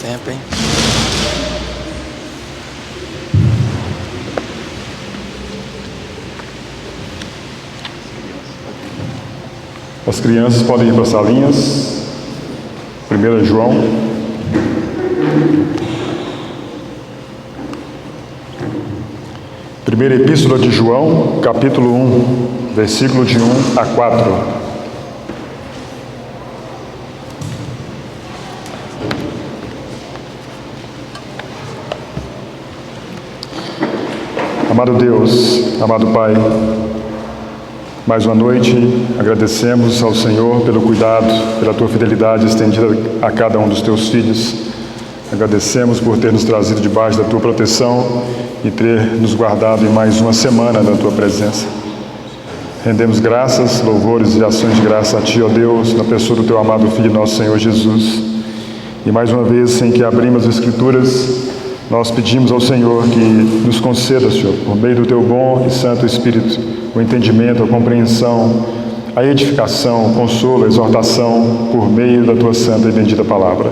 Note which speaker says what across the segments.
Speaker 1: tempo, hein?
Speaker 2: As crianças podem ir para as salinhas. 1 João. Primeira Epístola de João, capítulo 1, versículo de 1 a 4. Amado Deus, amado Pai, mais uma noite agradecemos ao Senhor pelo cuidado, pela Tua fidelidade estendida a cada um dos Teus filhos. Agradecemos por ter nos trazido debaixo da Tua proteção e ter nos guardado em mais uma semana da Tua presença. Rendemos graças, louvores e ações de graça a Ti, ó Deus, na pessoa do Teu amado Filho, nosso Senhor Jesus. E mais uma vez, sem que abrimos as Escrituras, nós pedimos ao Senhor que nos conceda, Senhor, por meio do Teu bom e santo Espírito, o entendimento, a compreensão, a edificação, o consolo, a exortação, por meio da Tua santa e bendita palavra.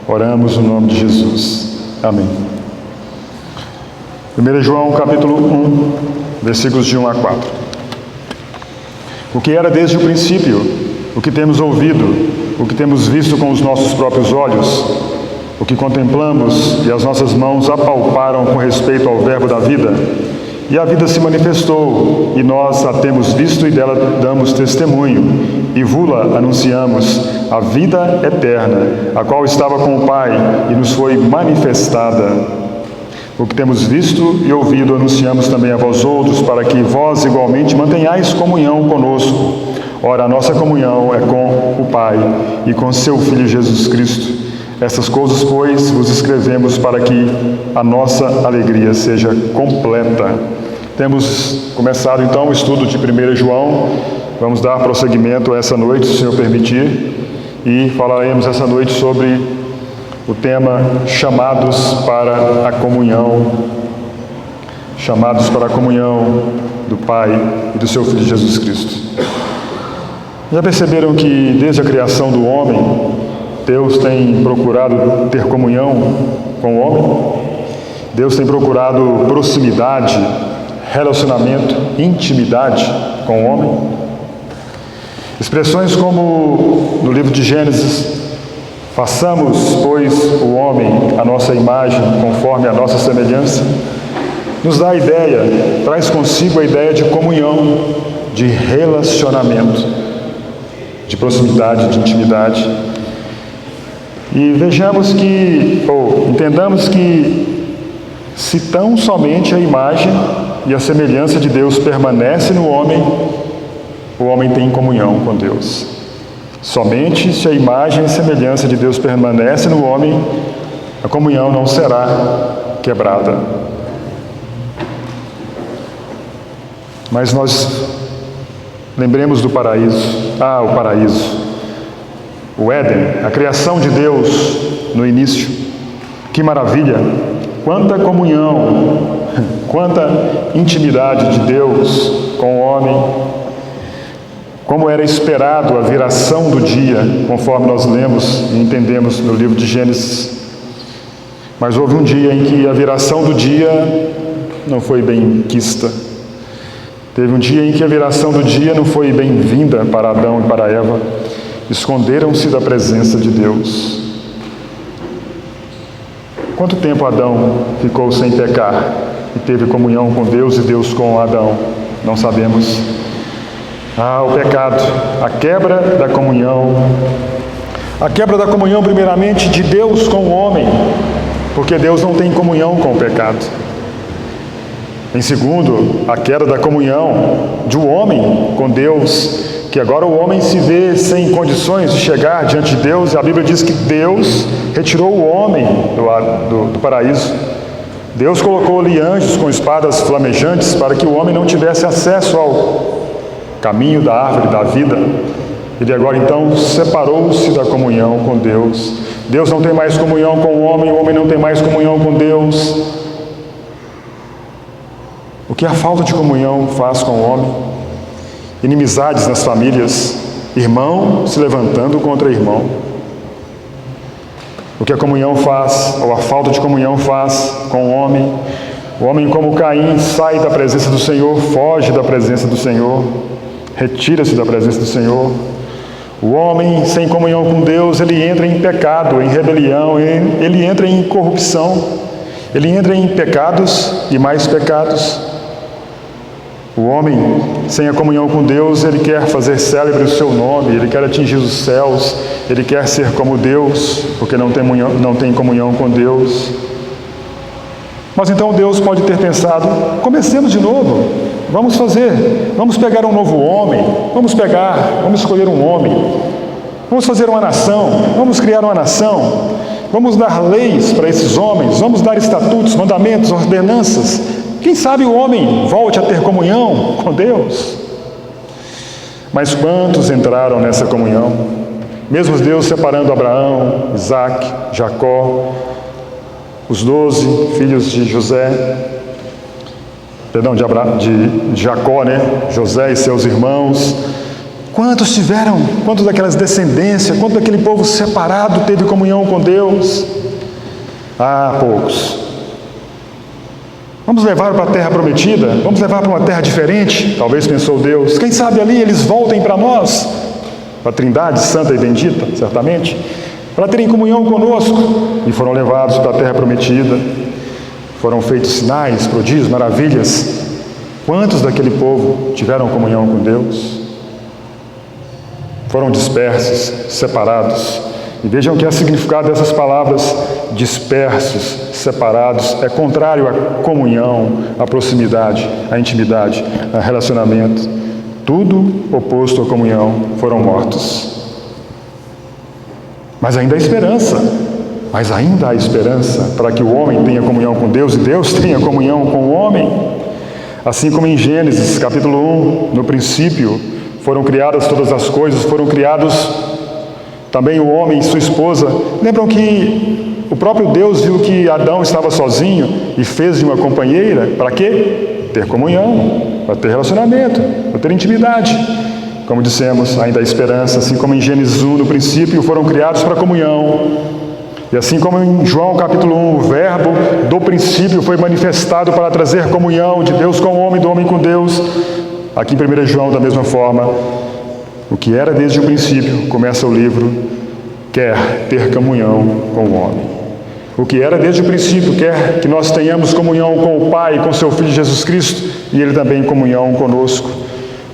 Speaker 2: Oramos no nome de Jesus. Amém. 1 João, capítulo 1, versículos de 1 a 4. O que era desde o princípio, o que temos ouvido, o que temos visto com os nossos próprios olhos, o que contemplamos e as nossas mãos apalparam com respeito ao verbo da vida, e a vida se manifestou, e nós a temos visto e dela damos testemunho, e vula anunciamos a vida eterna, a qual estava com o Pai e nos foi manifestada. O que temos visto e ouvido anunciamos também a vós outros, para que vós igualmente mantenhais comunhão conosco. Ora, a nossa comunhão é com o Pai e com seu Filho Jesus Cristo. Essas coisas, pois, vos escrevemos para que a nossa alegria seja completa. Temos começado, então, o estudo de 1 João. Vamos dar prosseguimento essa noite, se o Senhor permitir, e falaremos essa noite sobre o tema chamados para a comunhão. Chamados para a comunhão do Pai e do seu Filho Jesus Cristo. Já perceberam que desde a criação do homem, Deus tem procurado ter comunhão com o homem? Deus tem procurado proximidade, relacionamento, intimidade com o homem? Expressões como no livro de Gênesis: façamos, pois, o homem à nossa imagem, conforme a nossa semelhança, nos dá a ideia, traz consigo a ideia de comunhão, de relacionamento, de proximidade, de intimidade. E vejamos que, ou entendamos que, se tão somente a imagem e a semelhança de Deus permanece no homem, o homem tem comunhão com Deus. Somente se a imagem e a semelhança de Deus permanece no homem, a comunhão não será quebrada. Mas nós lembremos do paraíso. O paraíso. O Éden, a criação de Deus no início. Que maravilha! Quanta comunhão, quanta intimidade de Deus com o homem. Como era esperado a viração do dia, conforme nós lemos e entendemos no livro de Gênesis. Mas houve um dia em que a viração do dia não foi bem quista. Teve um dia em que a viração do dia não foi bem-vinda para Adão e para Eva. Esconderam-se da presença de Deus. Quanto tempo Adão ficou sem pecar e teve comunhão com Deus e Deus com Adão? Não sabemos. O pecado, a quebra da comunhão. A quebra da comunhão, primeiramente, de Deus com o homem, porque Deus não tem comunhão com o pecado. Em segundo, a queda da comunhão do homem com Deus, que agora o homem se vê sem condições de chegar diante de Deus, e a Bíblia diz que Deus retirou o homem do paraíso. Deus colocou ali anjos com espadas flamejantes para que o homem não tivesse acesso ao caminho da árvore da vida. Ele agora então separou-se da comunhão com Deus. Deus não tem mais comunhão com o homem não tem mais comunhão com Deus. O que a falta de comunhão faz com o homem? Inimizades nas famílias, irmão se levantando contra irmão. o que a comunhão faz, ou a falta de comunhão faz com o homem. O homem, como Caim, sai da presença do Senhor, foge da presença do Senhor, retira-se da presença do Senhor. O homem, sem comunhão com Deus, ele entra em pecado, em rebelião, ele entra em corrupção, ele entra em pecados e mais pecados. O homem, sem a comunhão com Deus, ele quer fazer célebre o seu nome, ele quer atingir os céus, ele quer ser como Deus, porque não tem comunhão com Deus. Mas então Deus pode ter pensado, comecemos de novo, vamos pegar um novo homem, vamos escolher um homem, vamos fazer uma nação, vamos criar uma nação, vamos dar leis para esses homens, vamos dar estatutos, mandamentos, ordenanças. Quem sabe o homem volte a ter comunhão com Deus? Mas quantos entraram nessa comunhão? Mesmo Deus separando Abraão, Isaac, Jacó, os 12 filhos de Jacó, José e seus irmãos. Quantos daquelas descendências, quanto daquele povo separado teve comunhão com Deus? Ah, poucos. Vamos levar para a terra prometida? Vamos levar para uma terra diferente? Talvez pensou Deus. Quem sabe ali eles voltem para nós, para a Trindade Santa e Bendita, certamente, para terem comunhão conosco. E foram levados para a terra prometida. Foram feitos sinais, prodígios, maravilhas. Quantos daquele povo tiveram comunhão com Deus? Foram dispersos, separados. E vejam que o significado dessas palavras, dispersos, separados, é contrário à comunhão, à proximidade, à intimidade, ao relacionamento. Tudo oposto à comunhão, foram mortos. Mas ainda há esperança para que o homem tenha comunhão com Deus e Deus tenha comunhão com o homem. Assim como em Gênesis, capítulo 1, no princípio, foram criadas todas as coisas, foram criados também o homem e sua esposa. Lembram que o próprio Deus viu que Adão estava sozinho e fez de uma companheira, para quê? Ter comunhão, para ter relacionamento, para ter intimidade. Como dissemos, ainda há esperança, assim como em Gênesis 1, no princípio, foram criados para comunhão. E assim como em João capítulo 1, o verbo do princípio foi manifestado para trazer comunhão de Deus com o homem, do homem com Deus. Aqui em 1 João, da mesma forma, o que era desde o princípio, começa o livro, quer ter comunhão com o homem. O que era desde o princípio quer que nós tenhamos comunhão com o Pai, com seu Filho Jesus Cristo, e Ele também comunhão conosco.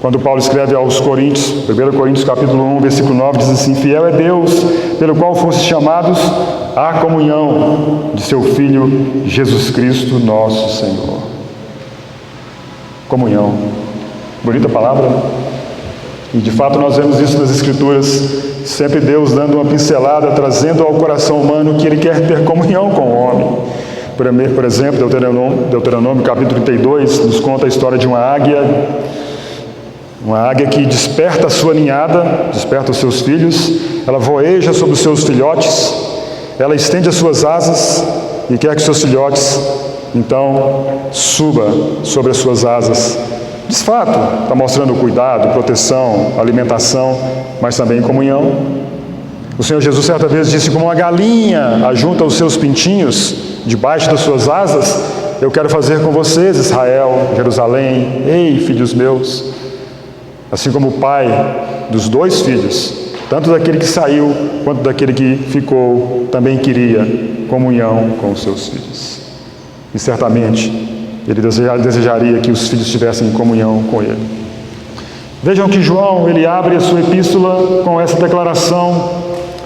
Speaker 2: Quando Paulo escreve aos Coríntios, 1 Coríntios capítulo 1, versículo 9, diz assim: fiel é Deus, pelo qual fostes chamados à comunhão de seu Filho Jesus Cristo, nosso Senhor. Comunhão. Bonita palavra, né? E de fato nós vemos isso nas Escrituras, sempre Deus dando uma pincelada, trazendo ao coração humano que Ele quer ter comunhão com o homem. Por exemplo, Deuteronômio capítulo 32 nos conta a história de uma águia que desperta a sua ninhada, desperta os seus filhos, ela voeja sobre os seus filhotes, ela estende as suas asas e quer que seus filhotes, então, suba sobre as suas asas. De fato, está mostrando cuidado, proteção, alimentação, mas também comunhão. O Senhor Jesus certa vez disse: como uma galinha ajunta os seus pintinhos debaixo das suas asas, eu quero fazer com vocês, Israel, Jerusalém, ei, filhos meus. Assim como o pai dos 2 filhos, tanto daquele que saiu quanto daquele que ficou, também queria comunhão com os seus filhos. E certamente ele desejaria que os filhos tivessem comunhão com ele. Vejam que João, ele abre a sua epístola com essa declaração,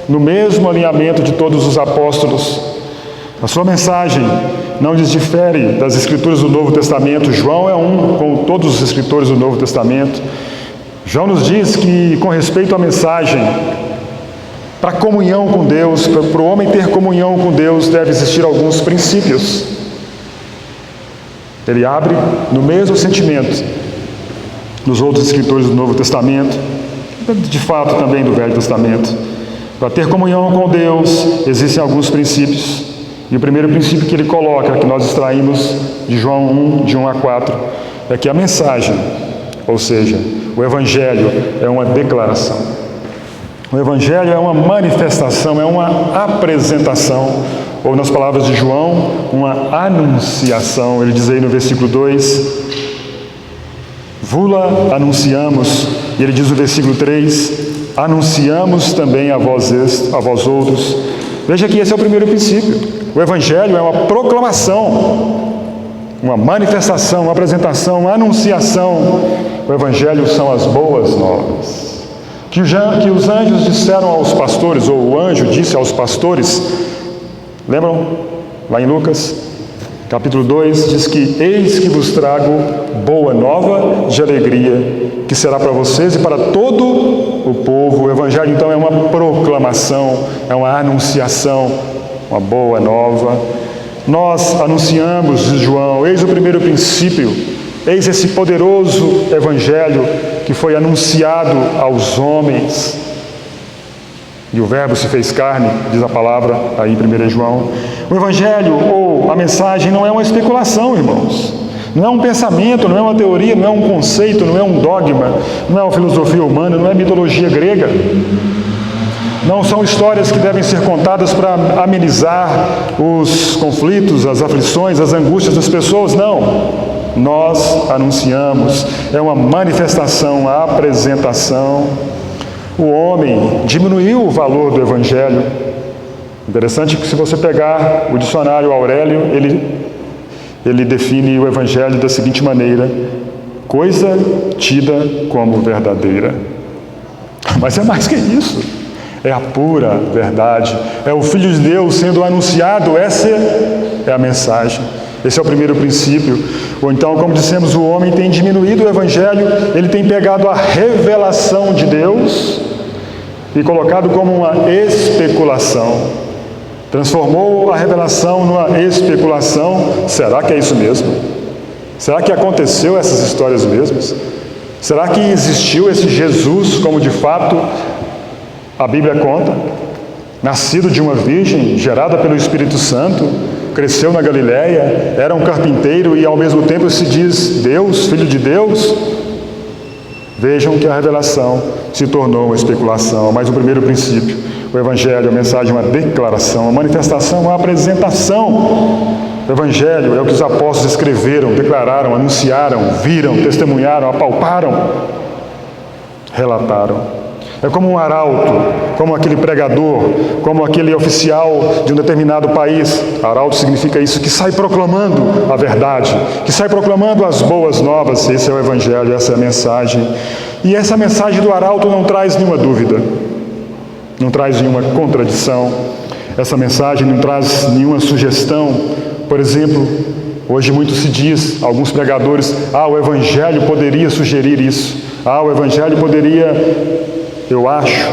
Speaker 2: no mesmo alinhamento de todos os apóstolos. A sua mensagem não lhes difere das escrituras do Novo Testamento. João é um com todos os escritores do Novo Testamento. João nos diz que, com respeito à mensagem, para a comunhão com Deus, para o homem ter comunhão com Deus, deve existir alguns princípios. Ele abre no mesmo sentimento dos outros escritores do Novo Testamento, de fato também do Velho Testamento. Para ter comunhão com Deus, existem alguns princípios. E o primeiro princípio que ele coloca, que nós extraímos de João 1, de 1 a 4, é que a mensagem, ou seja, o Evangelho, é uma declaração. O Evangelho é uma manifestação, é uma apresentação, ou nas palavras de João, uma anunciação. Ele diz aí no versículo 2, vula anunciamos, e ele diz no versículo 3, anunciamos também a vós outros. Veja que esse é o primeiro princípio. O Evangelho é uma proclamação, uma manifestação, uma apresentação, uma anunciação. O Evangelho são as boas novas. Que os anjos disseram aos pastores, ou o anjo disse aos pastores, lembram? Lá em Lucas, capítulo 2, diz que eis que vos trago boa nova de alegria, que será para vocês e para todo o povo. O Evangelho, então, é uma proclamação, é uma anunciação, uma boa nova. Nós anunciamos, diz João, eis o primeiro princípio, eis esse poderoso Evangelho que foi anunciado aos homens. E o Verbo se fez carne, diz a palavra aí em 1 João. O Evangelho, ou a mensagem, não é uma especulação, irmãos. Não é um pensamento, não é uma teoria, não é um conceito, não é um dogma, não é uma filosofia humana, não é mitologia grega. Não são histórias que devem ser contadas para amenizar os conflitos, as aflições, as angústias das pessoas, não. Nós anunciamos, é uma manifestação, uma apresentação. O homem diminuiu o valor do Evangelho. Interessante que se você pegar o dicionário Aurélio, ele define o Evangelho da seguinte maneira: coisa tida como verdadeira. Mas é mais que isso. É a pura verdade. É o Filho de Deus sendo anunciado. Essa é a mensagem. Esse é o primeiro princípio. Ou então, como dissemos, o homem tem diminuído o Evangelho, ele tem pegado a revelação de Deus e colocado como uma especulação. Transformou a revelação numa especulação. Será que é isso mesmo? Será que aconteceu essas histórias mesmas? Será que existiu esse Jesus, como de fato a Bíblia conta? Nascido de uma virgem, gerada pelo Espírito Santo, cresceu na Galiléia, era um carpinteiro e ao mesmo tempo se diz Deus, Filho de Deus? Vejam que a revelação se tornou uma especulação. Mas o primeiro princípio, o Evangelho, a mensagem, uma declaração, uma manifestação, uma apresentação. O Evangelho é o que os apóstolos escreveram, declararam, anunciaram, viram, testemunharam, apalparam, relataram. É como um arauto, como aquele pregador, como aquele oficial de um determinado país. Arauto significa isso, que sai proclamando a verdade, que sai proclamando as boas novas. Esse é o Evangelho, essa é a mensagem. E essa mensagem do arauto não traz nenhuma dúvida, não traz nenhuma contradição. Essa mensagem não traz nenhuma sugestão. Por exemplo, hoje muito se diz, alguns pregadores, o Evangelho poderia sugerir isso. O Evangelho poderia... Eu acho,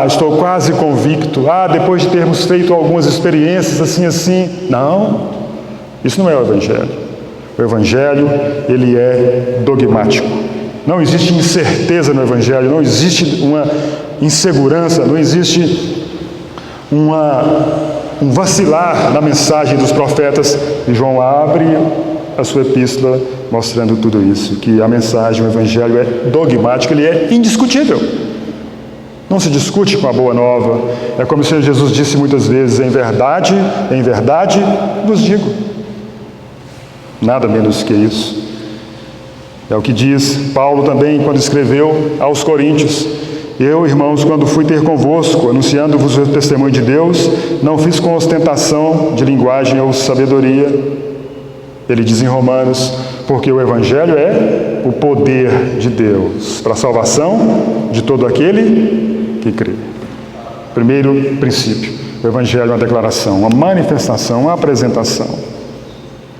Speaker 2: estou quase convicto, depois de termos feito algumas experiências assim. Não, isso não é o Evangelho. O Evangelho, ele é dogmático. Não existe incerteza no Evangelho, não existe uma insegurança, não existe um vacilar na mensagem dos profetas. E João abre a sua epístola mostrando tudo isso, que a mensagem, o Evangelho é dogmático, ele é indiscutível. Não se discute com a boa nova. É como o Senhor Jesus disse muitas vezes, em verdade vos digo. Nada menos que isso. É o que diz Paulo também quando escreveu aos Coríntios. Eu, irmãos, quando fui ter convosco, anunciando-vos o testemunho de Deus, não fiz com ostentação de linguagem ou sabedoria. Ele diz em Romanos, porque o Evangelho é o poder de Deus para a salvação de todo aquele que crê. Primeiro princípio, o Evangelho é uma declaração, uma manifestação, uma apresentação.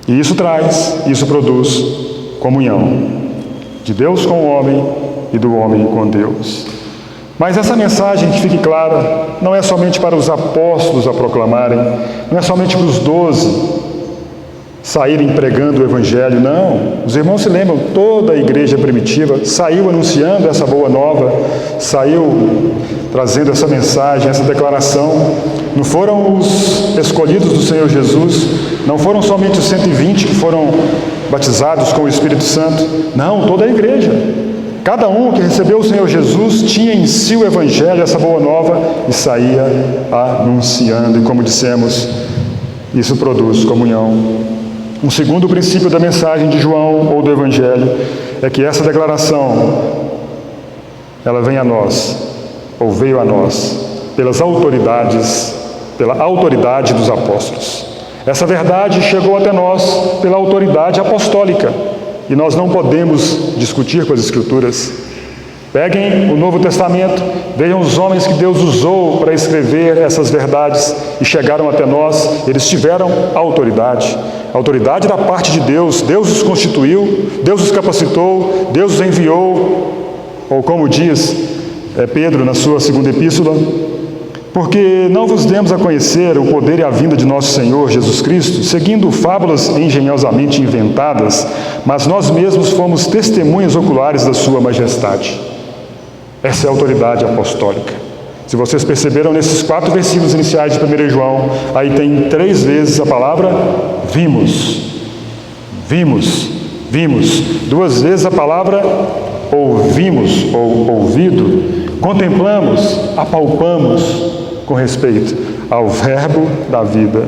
Speaker 2: E isso produz comunhão de Deus com o homem e do homem com Deus. Mas essa mensagem, que fique clara, não é somente para os apóstolos a proclamarem, não é somente para os 12 saírem pregando o Evangelho, não. Os irmãos se lembram, toda a igreja primitiva saiu anunciando essa boa nova, saiu trazendo essa mensagem, essa declaração. Não foram os escolhidos do Senhor Jesus, não foram somente os 120 que foram batizados com o Espírito Santo, não, toda a igreja. Cada um que recebeu o Senhor Jesus tinha em si o Evangelho, essa boa nova, e saía anunciando. E como dissemos, isso produz comunhão. Um segundo princípio da mensagem de João ou do Evangelho é que essa declaração, ela vem a nós, ou veio a nós, pela autoridade dos apóstolos. Essa verdade chegou até nós pela autoridade apostólica. E nós não podemos discutir com as Escrituras. Peguem o Novo Testamento, vejam os homens que Deus usou para escrever essas verdades e chegaram até nós. Eles tiveram autoridade da parte de Deus. Deus os constituiu, Deus os capacitou, Deus os enviou. Ou como diz Pedro na sua segunda epístola, porque não vos demos a conhecer o poder e a vinda de nosso Senhor Jesus Cristo, seguindo fábulas engenhosamente inventadas, mas nós mesmos fomos testemunhas oculares da sua majestade. Essa é a autoridade apostólica. Se vocês perceberam nesses 4 versículos iniciais de 1 João, aí tem 3 vezes a palavra vimos. Vimos, vimos. 2 vezes a palavra ouvimos ou ouvido. Contemplamos, apalpamos com respeito ao verbo da vida.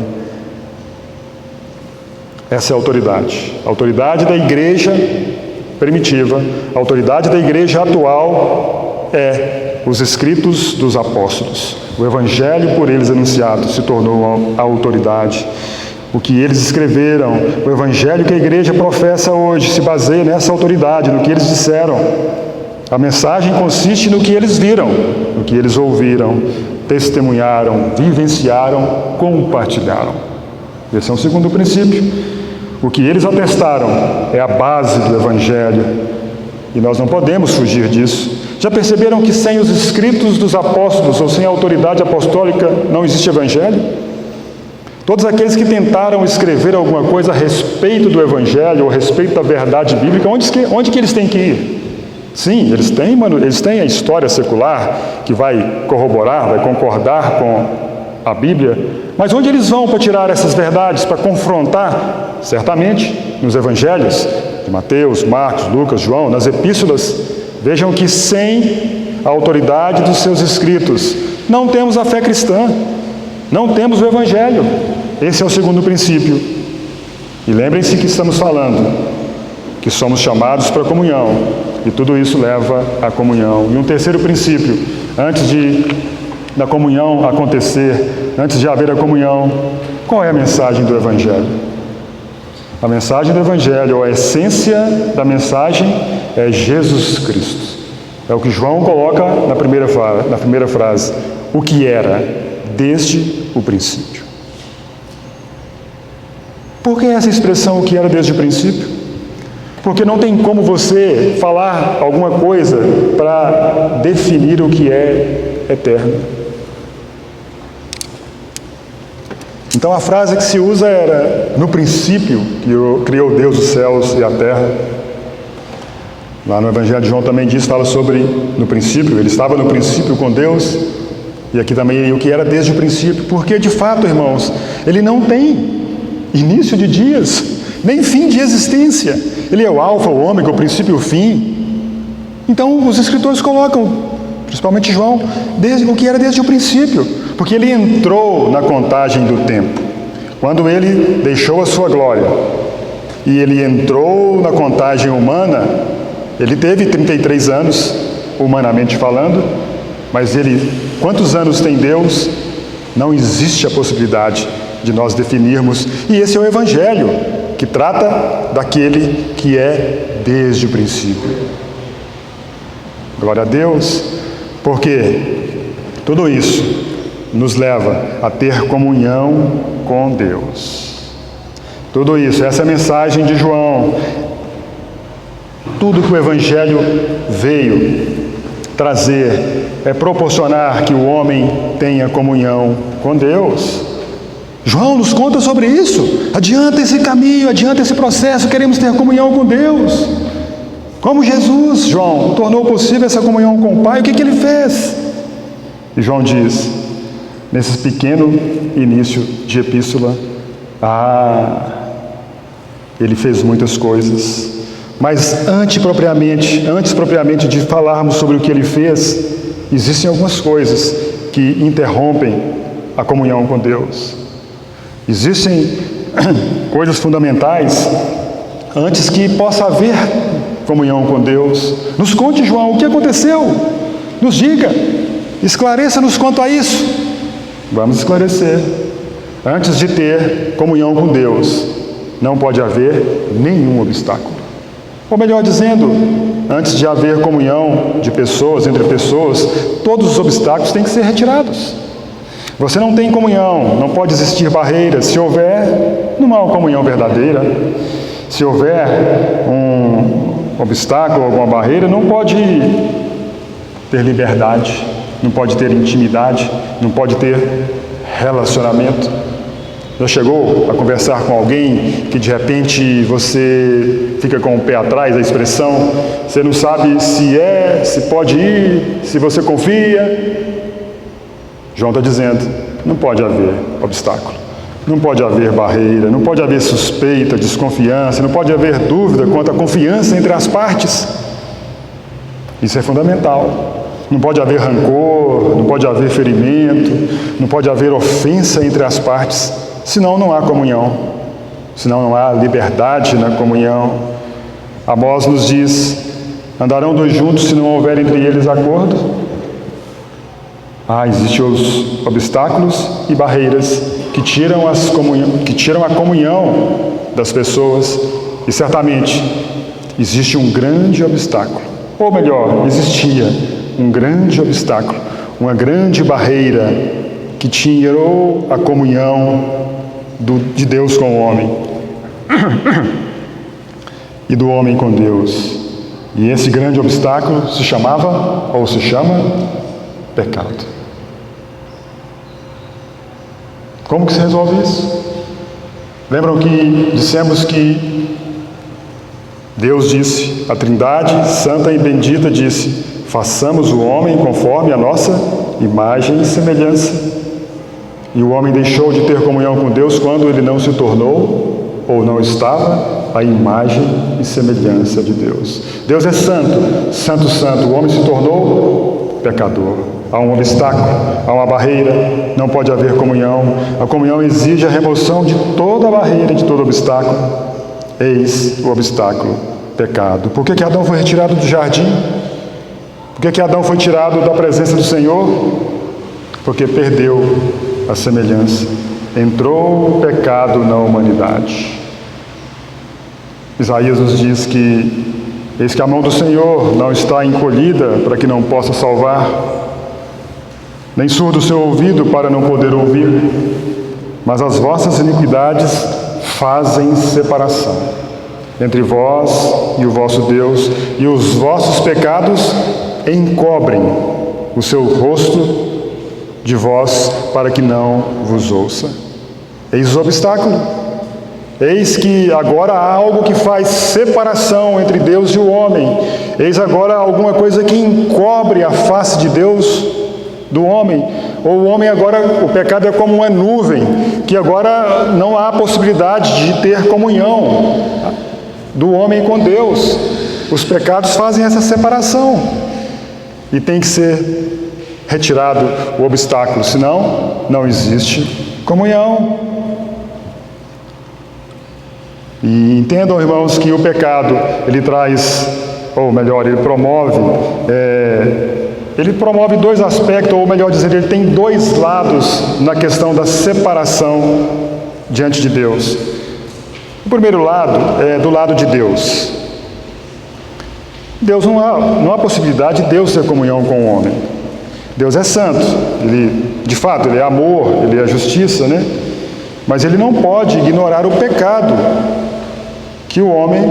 Speaker 2: Essa é a autoridade da igreja primitiva. A autoridade da igreja atual é os escritos dos apóstolos. O evangelho por eles anunciado se tornou a autoridade. O que eles escreveram, o evangelho que a igreja professa hoje se baseia nessa autoridade, no que eles disseram. A mensagem consiste no que eles viram, no que eles ouviram, testemunharam, vivenciaram, compartilharam. Esse é um segundo princípio. O que eles atestaram é a base do Evangelho e nós não podemos fugir disso. Já perceberam que sem os escritos dos apóstolos ou sem a autoridade apostólica não existe Evangelho? Todos aqueles que tentaram escrever alguma coisa a respeito do Evangelho ou a respeito da verdade bíblica, onde que eles têm que ir? Sim, eles têm a história secular que vai corroborar, vai concordar com a Bíblia, mas onde eles vão para tirar essas verdades, para confrontar? Certamente nos evangelhos de Mateus, Marcos, Lucas, João, nas epístolas. Vejam que sem a autoridade dos seus escritos, não temos a fé cristã, não temos o Evangelho. Esse é o segundo princípio. E lembrem-se que estamos falando que somos chamados para a comunhão, e tudo isso leva à comunhão. E um terceiro princípio, antes da comunhão acontecer, antes de haver a comunhão, qual é a mensagem do Evangelho? A mensagem do Evangelho, ou a essência da mensagem, é Jesus Cristo. É o que João coloca na primeira frase, o que era desde o princípio. Por que essa expressão, o que era desde o princípio? Porque não tem como você falar alguma coisa para definir o que é eterno. Então a frase que se usa era, no princípio criou Deus os céus e a terra. Lá no Evangelho de João também fala sobre no princípio, ele estava no princípio com Deus, e aqui também o que era desde o princípio, porque de fato, irmãos, ele não tem início de dias, nem fim de existência. Ele é o alfa, o ômega, o princípio e o fim. Então os escritores colocam, principalmente João, o que era desde o princípio, porque ele entrou na contagem do tempo. Quando ele deixou a sua glória e ele entrou na contagem humana, ele teve 33 anos, humanamente falando, mas quantos anos tem Deus? Não existe a possibilidade de nós definirmos. E esse é o Evangelho, que trata daquele que é desde o princípio. Glória a Deus, porque tudo isso nos leva a ter comunhão com Deus. Tudo isso, essa é a mensagem de João. Tudo que o Evangelho veio trazer é proporcionar que o homem tenha comunhão com Deus. João nos conta sobre isso. Adianta esse caminho, adianta esse processo, queremos ter comunhão com Deus. Como Jesus, João, tornou possível essa comunhão com o Pai, o que ele fez? E João diz, nesse pequeno início de epístola, ele fez muitas coisas. Mas antes propriamente de falarmos sobre o que ele fez, existem algumas coisas que interrompem a comunhão com Deus. Existem coisas fundamentais antes que possa haver comunhão com Deus. Nos conte, João, o que aconteceu? Nos diga, esclareça-nos quanto a isso. Vamos esclarecer. Antes de ter comunhão com Deus, não pode haver nenhum obstáculo. Ou melhor dizendo, antes de haver comunhão de pessoas, entre pessoas, todos os obstáculos têm que ser retirados. Você não tem comunhão, não pode existir barreiras. Se houver, não há uma comunhão verdadeira. Se houver um obstáculo, alguma barreira, não pode ter liberdade, não pode ter intimidade, não pode ter relacionamento. Já chegou a conversar com alguém que de repente você fica com o pé atrás, a expressão, você não sabe se pode ir, se você confia? João está dizendo, não pode haver obstáculo, não pode haver barreira, não pode haver suspeita, desconfiança, não pode haver dúvida quanto à confiança entre as partes. Isso é fundamental. Não pode haver rancor, não pode haver ferimento, não pode haver ofensa entre as partes, senão não há comunhão, senão não há liberdade na comunhão. Amós nos diz, andarão dois juntos se não houver entre eles acordo? Existem os obstáculos e barreiras que tiram a comunhão das pessoas, e certamente existe um grande obstáculo, ou melhor, existia um grande obstáculo, uma grande barreira que tirou a comunhão de Deus com o homem e do homem com Deus. E esse grande obstáculo se chamava, ou se chama, pecado. Como que se resolve isso? Lembram que dissemos que Deus disse, a Trindade santa e bendita disse, façamos o homem conforme a nossa imagem e semelhança. E o homem deixou de ter comunhão com Deus quando ele não se tornou, ou não estava, a imagem e semelhança de Deus. Deus é santo, santo, santo. O homem se tornou pecador. Há um obstáculo, há uma barreira, não pode haver comunhão. A comunhão exige a remoção de toda a barreira, de todo obstáculo. Eis o obstáculo, pecado. Por que Adão foi retirado do jardim? Por que Adão foi tirado da presença do Senhor? Porque perdeu a semelhança. Entrou o pecado na humanidade. Isaías nos diz que eis que a mão do Senhor não está encolhida para que não possa salvar, nem surdo o seu ouvido para não poder ouvir, mas as vossas iniquidades fazem separação entre vós e o vosso Deus, e os vossos pecados encobrem o seu rosto de vós para que não vos ouça. Eis o obstáculo. Eis que agora há algo que faz separação entre Deus e o homem. Eis agora alguma coisa que encobre a face de Deus do homem. Ou o homem agora, o pecado é como uma nuvem, que agora não há possibilidade de ter comunhão do homem com Deus. Os pecados fazem essa separação. E tem que ser retirado o obstáculo, senão não existe comunhão. E entendam, irmãos, que o pecado, ele traz, ou melhor, ele promove dois aspectos, ou melhor dizer, ele tem dois lados na questão da separação diante de Deus. O primeiro lado é do lado de Deus. Deus não há possibilidade de Deus ter comunhão com o homem. Deus é santo, de fato, ele é amor, ele é justiça, né? Mas ele não pode ignorar o pecado que o homem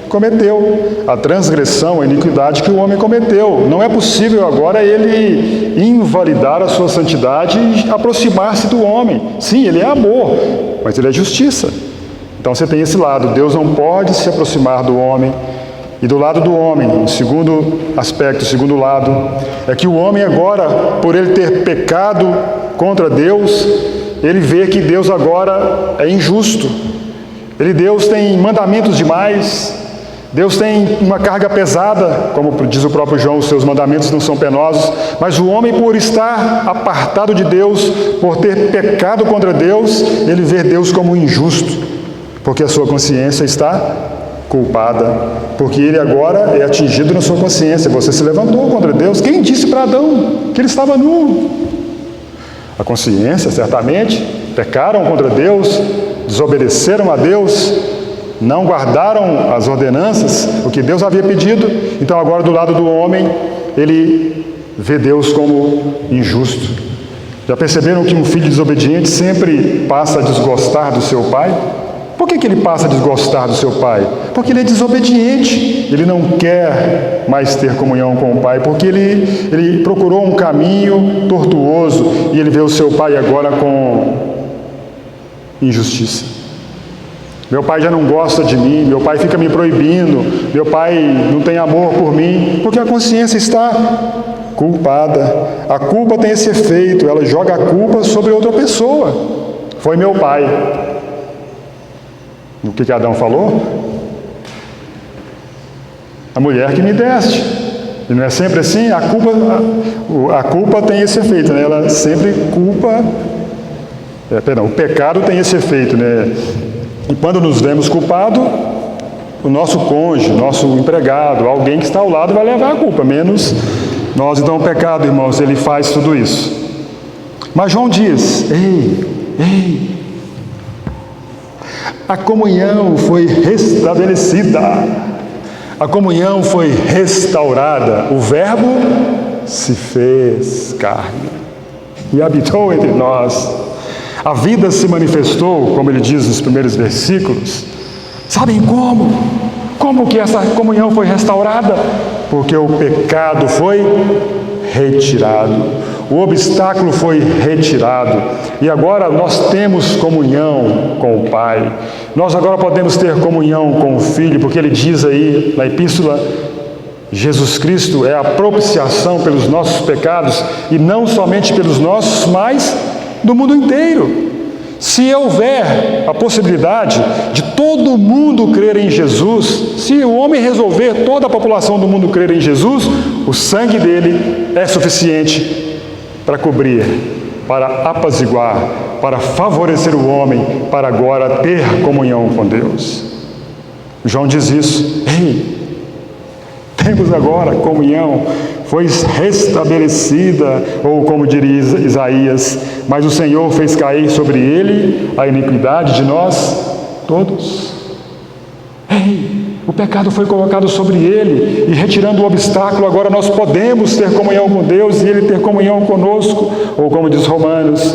Speaker 2: cometeu, a transgressão, a iniquidade que o homem cometeu. Não é possível agora ele invalidar a sua santidade e aproximar-se do homem. Sim, ele é amor, mas ele é justiça. Então você tem esse lado, Deus não pode se aproximar do homem. E do lado do homem, o segundo aspecto, o segundo lado, é que o homem agora, por ele ter pecado contra Deus, ele vê que Deus agora é injusto. Deus tem mandamentos demais, Deus tem uma carga pesada, como diz o próprio João, os seus mandamentos não são penosos, mas o homem, por estar apartado de Deus, por ter pecado contra Deus, ele vê Deus como injusto, porque a sua consciência está culpada, porque ele agora é atingido na sua consciência. Você se levantou contra Deus. Quem disse para Adão que ele estava nu? A consciência, certamente, pecaram contra Deus, desobedeceram a Deus, não guardaram as ordenanças, o que Deus havia pedido. Então agora do lado do homem, ele vê Deus como injusto. Já perceberam que um filho desobediente sempre passa a desgostar do seu pai? Por que ele passa a desgostar do seu pai? Porque ele é desobediente, ele não quer mais ter comunhão com o pai, porque ele procurou um caminho tortuoso e ele vê o seu pai agora com injustiça. Meu pai já não gosta de mim, meu pai fica me proibindo, meu pai não tem amor por mim, porque a consciência está culpada. A culpa tem esse efeito, ela joga a culpa sobre outra pessoa. Foi meu pai. O que Adão falou? A mulher que me deste. E não é sempre assim? A culpa tem esse efeito, né? Ela sempre culpa. O pecado tem esse efeito, né? E quando nos vemos culpados, o nosso cônjuge, nosso empregado, alguém que está ao lado vai levar a culpa, menos nós. Então o pecado, irmãos, ele faz tudo isso. Mas João diz: ei, a comunhão foi restabelecida, a comunhão foi restaurada, o Verbo se fez carne e habitou entre nós. A vida se manifestou, como ele diz nos primeiros versículos. Sabem como? Como que essa comunhão foi restaurada? Porque o pecado foi retirado, o obstáculo foi retirado, e agora nós temos comunhão com o Pai. Nós agora podemos ter comunhão com o Filho, porque ele diz aí na epístola: Jesus Cristo é a propiciação pelos nossos pecados, e não somente pelos nossos, mas do mundo inteiro. Se houver a possibilidade de todo mundo crer em Jesus, se o homem resolver toda a população do mundo crer em Jesus, o sangue dele é suficiente para cobrir, para apaziguar, para favorecer o homem, para agora ter comunhão com Deus. João diz isso: ei, temos agora comunhão, foi restabelecida, ou como diria Isaías, mas o Senhor fez cair sobre ele a iniquidade de nós todos. Ei, o pecado foi colocado sobre ele, e retirando o obstáculo, agora nós podemos ter comunhão com Deus e ele ter comunhão conosco. Ou como diz Romanos: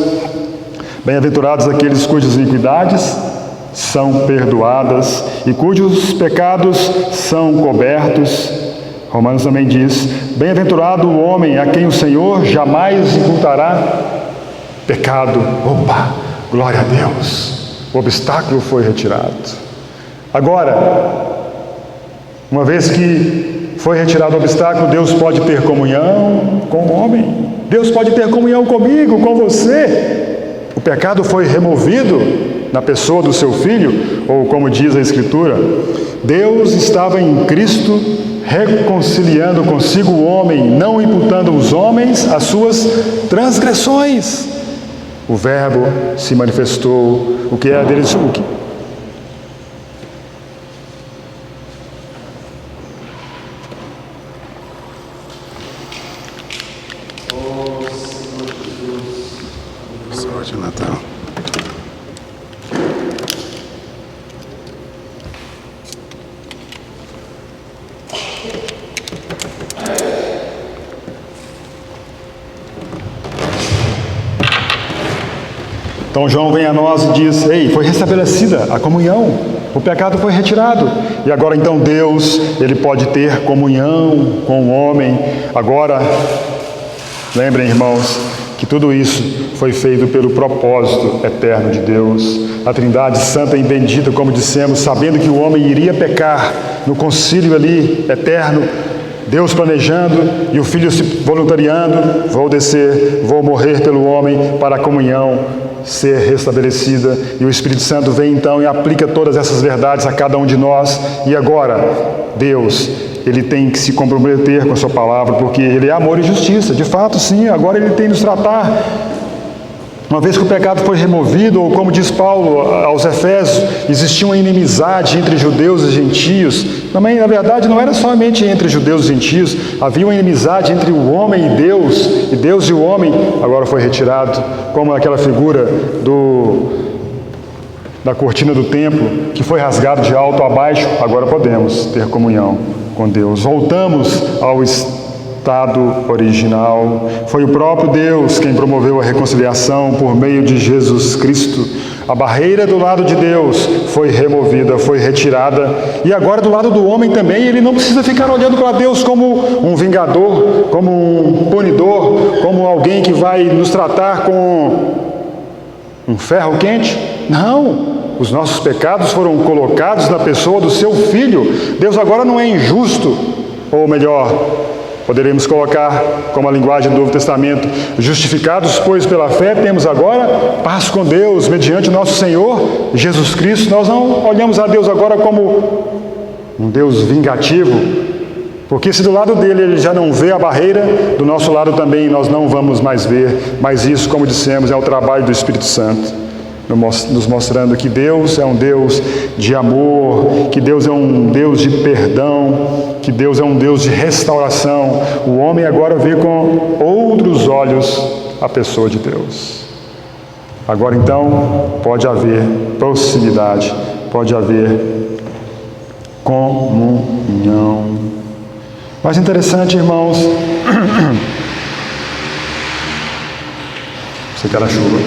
Speaker 2: bem-aventurados aqueles cujas iniquidades são perdoadas e cujos pecados são cobertos. Romanos também diz: bem-aventurado o homem a quem o Senhor jamais imputará pecado. Opa, glória a Deus, o obstáculo foi retirado. Agora, uma vez que foi retirado o obstáculo, Deus pode ter comunhão com o homem. Deus pode ter comunhão comigo, com você. O pecado foi removido na pessoa do seu Filho, ou como diz a Escritura, Deus estava em Cristo reconciliando consigo o homem, não imputando aos homens as suas transgressões. O Verbo se manifestou, o que era deles,
Speaker 1: Sorte, Natal.
Speaker 2: Então João vem a nós e diz: ei, foi restabelecida a comunhão, o pecado foi retirado, e agora então Deus, ele pode ter comunhão com o homem. Agora, lembrem, irmãos, que tudo isso foi feito pelo propósito eterno de Deus. A Trindade Santa e Bendita, como dissemos, sabendo que o homem iria pecar no concílio ali eterno, Deus planejando e o Filho se voluntariando: vou descer, vou morrer pelo homem para a comunhão ser restabelecida, e o Espírito Santo vem então e aplica todas essas verdades a cada um de nós. E agora, Deus, Ele tem que se comprometer com a sua palavra, porque Ele é amor e justiça. De fato, sim, agora Ele tem que nos tratar. Uma vez que o pecado foi removido, ou como diz Paulo aos Efésios, existia uma inimizade entre judeus e gentios. Também, na verdade, não era somente entre judeus e gentios, havia uma inimizade entre o homem e Deus e o homem agora foi retirado, como aquela figura da cortina do templo, que foi rasgado de alto a baixo. Agora podemos ter comunhão com Deus. Voltamos ao estado original. Foi o próprio Deus quem promoveu a reconciliação por meio de Jesus Cristo. A barreira do lado de Deus foi removida, foi retirada, e agora do lado do homem também. Ele não precisa ficar olhando para Deus como um vingador, como um punidor, como alguém que vai nos tratar com um ferro quente. Não! Os nossos pecados foram colocados na pessoa do seu Filho. Deus agora não é injusto, ou melhor, poderemos colocar como a linguagem do Novo Testamento: justificados, pois, pela fé, temos agora paz com Deus, mediante o nosso Senhor Jesus Cristo. Nós não olhamos a Deus agora como um Deus vingativo, porque se do lado dele Ele já não vê a barreira, do nosso lado também nós não vamos mais ver. Mas isso, como dissemos, é o trabalho do Espírito Santo, nos mostrando que Deus é um Deus de amor, que Deus é um Deus de perdão, que Deus é um Deus de restauração. O homem agora vê com outros olhos a pessoa de Deus. Agora então pode haver proximidade, pode haver comunhão. Mas interessante, irmãos, você quer a chuva?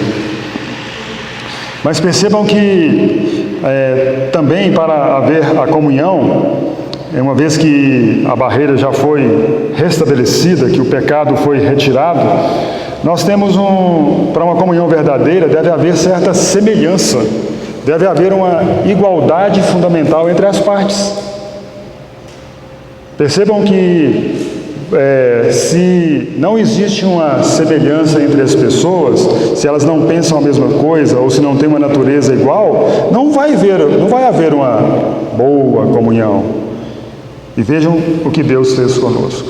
Speaker 2: Mas percebam que também para haver a comunhão, uma vez que a barreira já foi restabelecida, que o pecado foi retirado, nós temos para uma comunhão verdadeira deve haver certa semelhança, deve haver uma igualdade fundamental entre as partes. Percebam que se não existe uma semelhança entre as pessoas, se elas não pensam a mesma coisa, ou se não tem uma natureza igual, não vai haver uma boa comunhão. E vejam o que Deus fez conosco.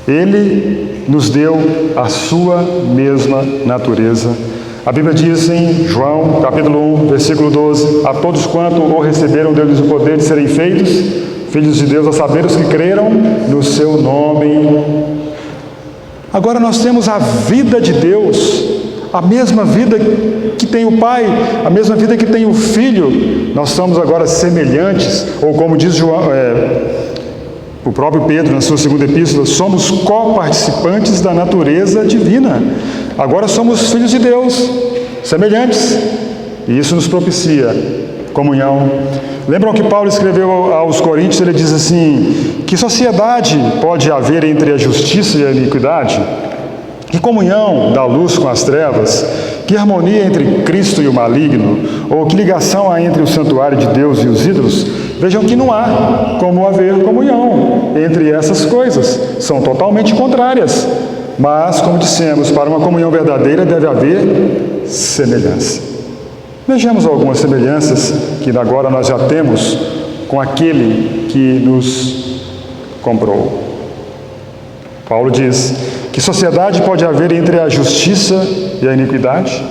Speaker 2: Ele nos deu a sua mesma natureza. A Bíblia diz em João, capítulo 1, versículo 12: a todos quanto o receberam, deu-lhes o poder de serem feitos filhos de Deus, a saber, os que creram no seu nome. Agora nós temos a vida de Deus, a mesma vida que tem o Pai, a mesma vida que tem o Filho. Nós somos agora semelhantes, ou como diz o próprio Pedro na sua segunda epístola, somos coparticipantes da natureza divina. Agora somos filhos de Deus, semelhantes, e isso nos propicia comunhão. Lembram que Paulo escreveu aos Coríntios, ele diz assim: que sociedade pode haver entre a justiça e a iniquidade? Que comunhão da luz com as trevas? Que harmonia entre Cristo e o maligno? Ou que ligação há entre o santuário de Deus e os ídolos? Vejam que não há como haver comunhão entre essas coisas, são totalmente contrárias. Mas, como dissemos, para uma comunhão verdadeira deve haver semelhança. Vejamos algumas semelhanças que agora nós já temos com aquele que nos comprou. Paulo diz: que sociedade pode haver entre a justiça e a iniquidade?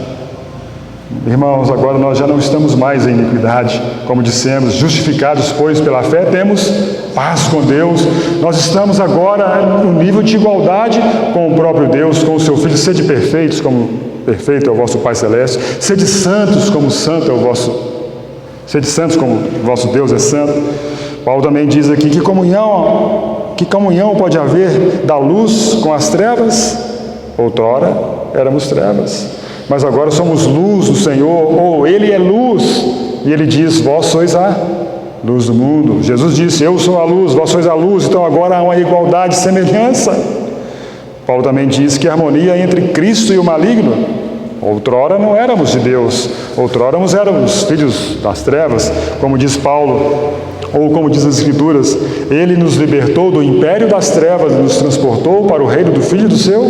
Speaker 2: Irmãos, agora nós já não estamos mais em iniquidade, como dissemos, justificados, pois, pela fé, temos paz com Deus. Nós estamos agora no nível de igualdade com o próprio Deus, com o seu Filho. Sede perfeitos, como perfeito é o vosso Pai Celeste. Sede santos, como santo é o vosso... Sede santos, como o vosso Deus é santo. Paulo também diz aqui: que comunhão pode haver da luz com as trevas? Outrora éramos trevas, mas agora somos luz do Senhor, ou Ele é luz, e Ele diz: vós sois a luz do mundo. Jesus disse: eu sou a luz, vós sois a luz. Então agora há uma igualdade, semelhança. Paulo também diz que a harmonia entre Cristo e o maligno. Outrora não éramos de Deus, outrora éramos filhos das trevas, como diz Paulo, ou como diz as Escrituras: Ele nos libertou do império das trevas e nos transportou para o reino do Filho do seu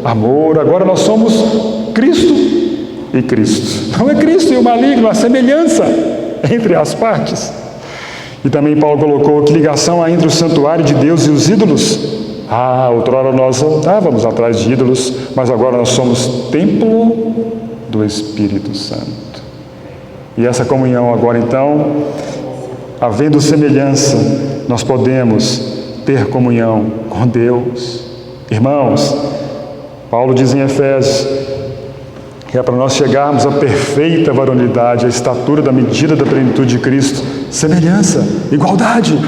Speaker 2: amor. Agora nós somos Cristo e Cristo. Não é Cristo e o maligno, a semelhança entre as partes. E também Paulo colocou que ligação há entre o santuário de Deus e os ídolos. Outrora nós andávamos atrás de ídolos, mas agora nós somos templo do Espírito Santo. E essa comunhão agora então, havendo semelhança, nós podemos ter comunhão com Deus. Irmãos, Paulo diz em Efésios que é para nós chegarmos à perfeita varonilidade, à estatura da medida da plenitude de Cristo, semelhança, igualdade.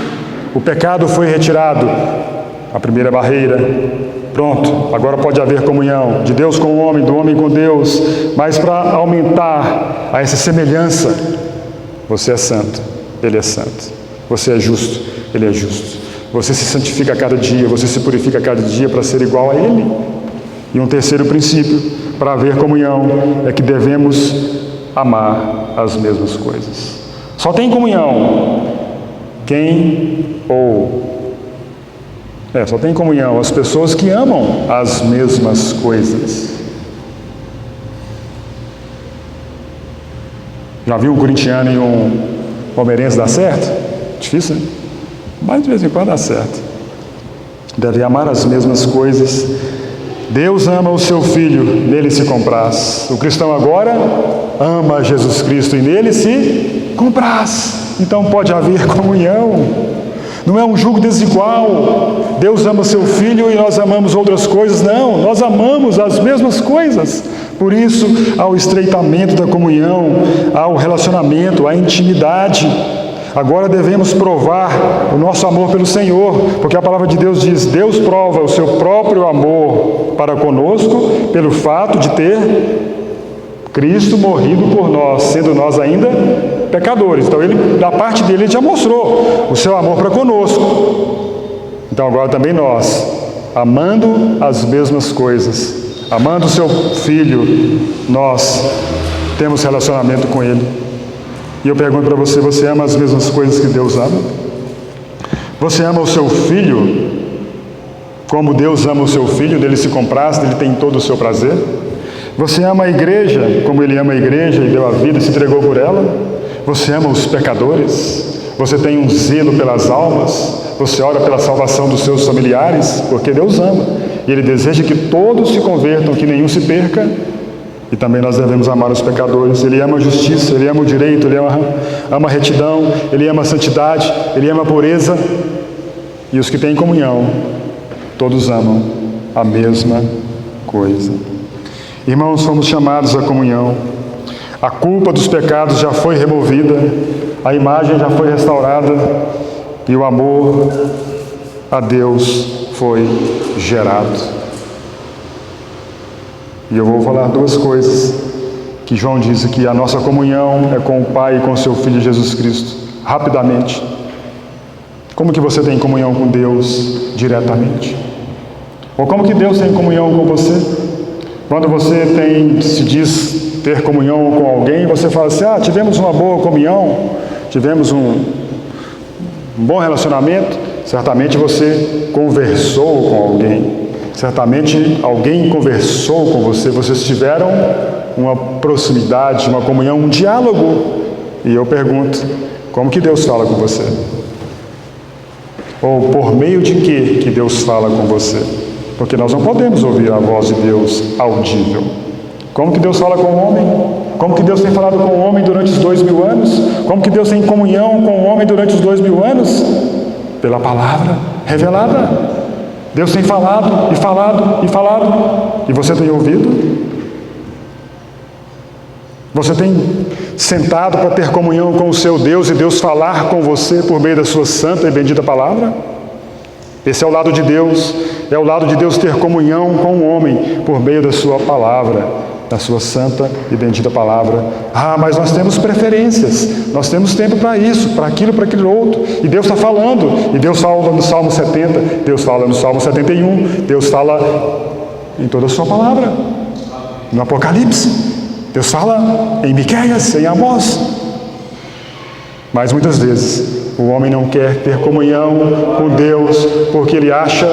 Speaker 2: O pecado foi retirado, a primeira barreira, pronto, agora pode haver comunhão de Deus com o homem, do homem com Deus, mas para aumentar a essa semelhança, você é santo, ele é santo, você é justo, ele é justo, você se santifica a cada dia, você se purifica a cada dia para ser igual a ele. E um terceiro princípio para haver comunhão é que devemos amar as mesmas coisas. Só tem comunhão só tem comunhão as pessoas que amam as mesmas coisas. Já viu um corintiano e um palmeirense dar certo? Difícil, né? Mas de vez em quando dá certo. Deve amar as mesmas coisas. Deus ama o seu Filho, nele se compraz. O cristão agora ama Jesus Cristo e nele se compraz. Então pode haver comunhão. Não é um jugo desigual. Deus ama o seu Filho e nós amamos outras coisas. Não, nós amamos as mesmas coisas. Por isso, ao estreitamento da comunhão, ao relacionamento, à intimidade. Agora devemos provar o nosso amor pelo Senhor, porque a palavra de Deus diz: Deus prova o seu próprio amor para conosco pelo fato de ter Cristo morrido por nós, sendo nós ainda pecadores. Então, da parte dele, ele já mostrou o seu amor para conosco. Então, agora também nós, amando as mesmas coisas, amando o seu Filho, nós temos relacionamento com ele. E eu pergunto para você: você ama as mesmas coisas que Deus ama? Você ama o seu Filho como Deus ama o seu Filho, dele se compraz, dele tem todo o seu prazer? Você ama a igreja como ele ama a igreja e deu a vida e se entregou por ela? Você ama os pecadores? Você tem um zelo pelas almas? Você ora pela salvação dos seus familiares? Porque Deus ama. E ele deseja que todos se convertam, que nenhum se perca. E também nós devemos amar os pecadores. Ele ama a justiça, ele ama o direito, ele ama a retidão, ele ama a santidade, ele ama a pureza. E os que têm comunhão, todos amam a mesma coisa. Irmãos, fomos chamados à comunhão. A culpa dos pecados já foi removida, a imagem já foi restaurada e o amor a Deus foi gerado. E eu vou falar duas coisas que João diz aqui: a nossa comunhão é com o Pai e com o seu Filho Jesus Cristo. Rapidamente, como que você tem comunhão com Deus diretamente? Ou como que Deus tem comunhão com você? Quando você se diz ter comunhão com alguém, você fala assim: tivemos uma boa comunhão, tivemos um bom relacionamento. Certamente você conversou com alguém. Certamente alguém conversou com você, vocês tiveram uma proximidade, uma comunhão, um diálogo. E eu pergunto: como que Deus fala com você? Ou por meio de que Deus fala com você? Porque nós não podemos ouvir a voz de Deus audível. Como que Deus fala com o homem? Como que Deus tem falado com o homem durante os 2000 anos? Como que Deus tem comunhão com o homem durante os 2000 anos? Pela palavra revelada. Deus tem falado e falado e falado. E você tem ouvido? Você tem sentado para ter comunhão com o seu Deus e Deus falar com você por meio da sua santa e bendita palavra? Esse é o lado de Deus. É o lado de Deus ter comunhão com o homem por meio da sua palavra, da sua santa e bendita palavra. Mas nós temos preferências, nós temos tempo para isso, para aquilo outro. E Deus está falando. E Deus fala no Salmo 70, Deus fala no Salmo 71, Deus fala em toda a sua palavra. No Apocalipse, Deus fala em Miqueias, em Amós. Mas muitas vezes o homem não quer ter comunhão com Deus porque ele acha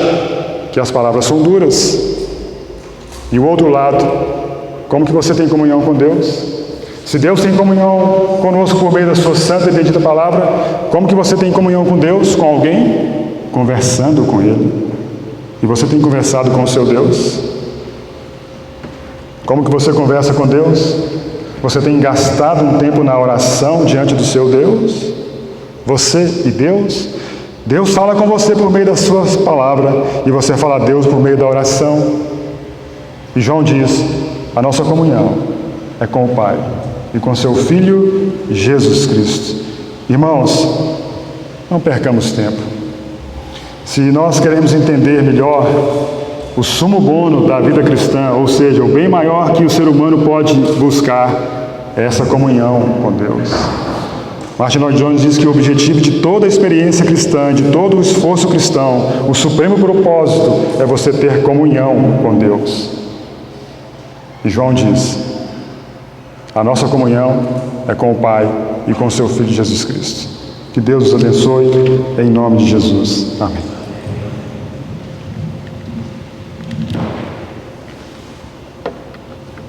Speaker 2: que as palavras são duras. E o outro lado, Como que você tem comunhão com Deus? Se Deus tem comunhão conosco por meio da sua santa e bendita palavra, como que você tem comunhão com Deus, com alguém? Conversando com Ele. E você tem conversado com o seu Deus? Como que você conversa com Deus? Você tem gastado um tempo na oração diante do seu Deus? Você e Deus? Deus fala com você por meio das suas palavras e você fala a Deus por meio da oração. E João diz, a nossa comunhão é com o Pai e com seu Filho Jesus Cristo. Irmãos, não percamos tempo. Se nós queremos entender melhor o sumo bono da vida cristã, ou seja, o bem maior que o ser humano pode buscar, é essa comunhão com Deus. Martin Lloyd Jones diz que o objetivo de toda a experiência cristã, de todo o esforço cristão, o supremo propósito é você ter comunhão com Deus. E João diz, a nossa comunhão é com o Pai e com seu Filho Jesus Cristo. Que Deus os abençoe, em nome de Jesus. Amém.